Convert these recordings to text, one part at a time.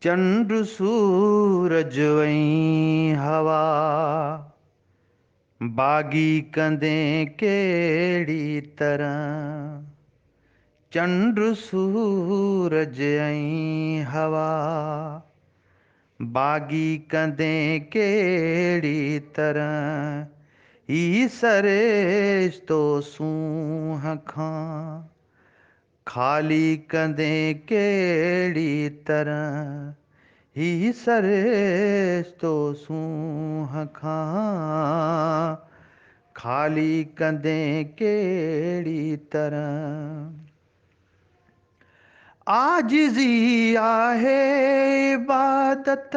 चंड सूरज वहीं हवा, बागी कंदें केड़ी तरह। चंड सूरज ऐं हवा, बागी कंदें केड़ी तरह। ई सरेस्तो सूंह खां, खाली कंदें केड़ी तरह। ही सरेस्तो सूंह खां, खाली कंदें केड़ी तरह। आजिज़ी आहे इबादत,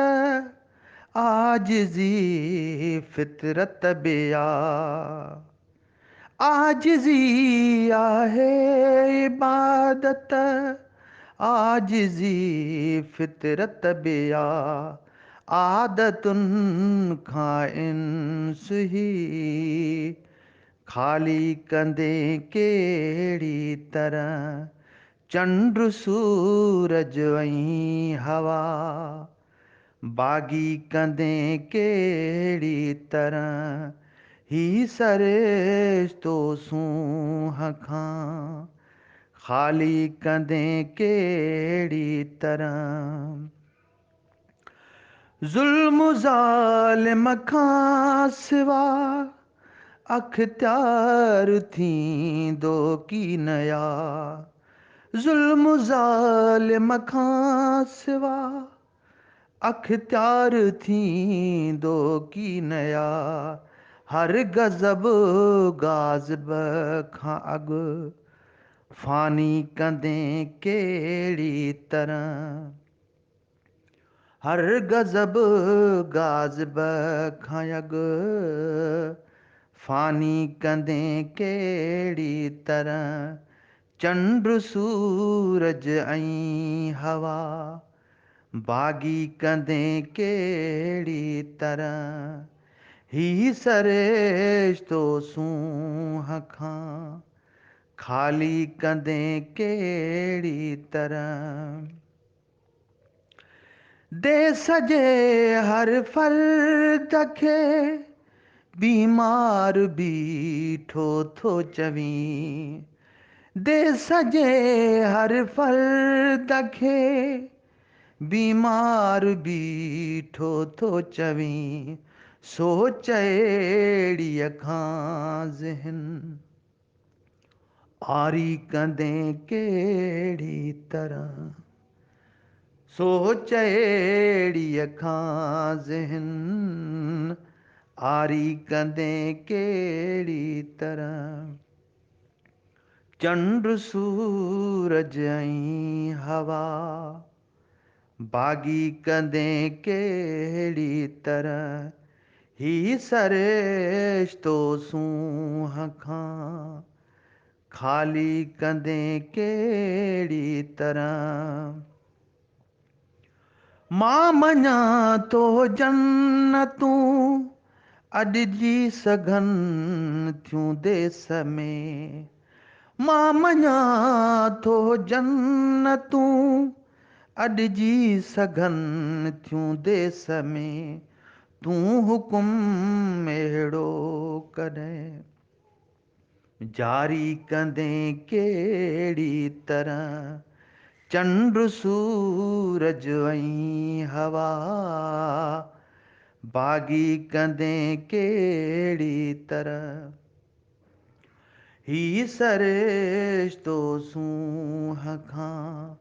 आजिज़ी फितरत बिया। आजिज़ी आहे इबादत, आजिज़ी फितरत बिया। आदतुनि खां इंस ही, खाली कंदें केड़ी तरह। चंड सूरज ऐं हवा, बागी कंदें केड़ी तरह। ही सरेस्तो सूंह खां, खाली कंदें केड़ी तरह। ज़ुल्म ज़ालिम खां सिवा, अख्तियार थींदो कीनया। ज़ुल्म ज़ालिम खां सिवा, अख्तियार थींदो कीनया। हर गज़ब गाज़िब खां अॻु, फ़ानी कंदें केड़ी तरह। हर गज़ब गाज़िब खां अॻु, फ़ानी कंदें केड़ी तरह। चंड सूरज ऐं हवा, बागी कंदें केड़ी तरह। ही सरेस्तो सूंह खां, खाली कंदें केड़ी तरह। देस जे हर फ़र्द खे, बीमार बीठो थो चवीं। देस जे हर फ़र्द खे, बीमार बीठो थो चवीं। सोच अहिड़ीअ खां ज़हन, आरी कंदें केड़ी तरह। सोच अहिड़ीअ खां ज़हन, आरी कंदें केड़ी तरह। चंड सूरज ऐं हवा, बागी कंदें केड़ी तरह। ही सरेस्तो सूंह खां, खाली कंदें केड़ी तरह। मां मञां थो जन्नतूं, अॼु जी सघनि थियूं देस में। मां मञां थो जन्नतूं, अॼु जी सघनि थियूं देस में। तूं हुकुम अहिड़ो कॾहिं, जारी कंदें केड़ी तरह। चंड सूरज ऐं हवा, बागी कंदें केड़ी तरह। ही सरेस्तो सूंह खां,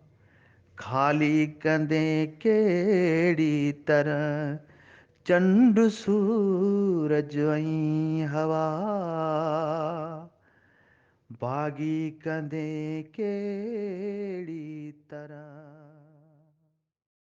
खाली कंदें केड़ी तरह। चंड सूरज ऐं हवा, बागी कंदें केड़ी तरह।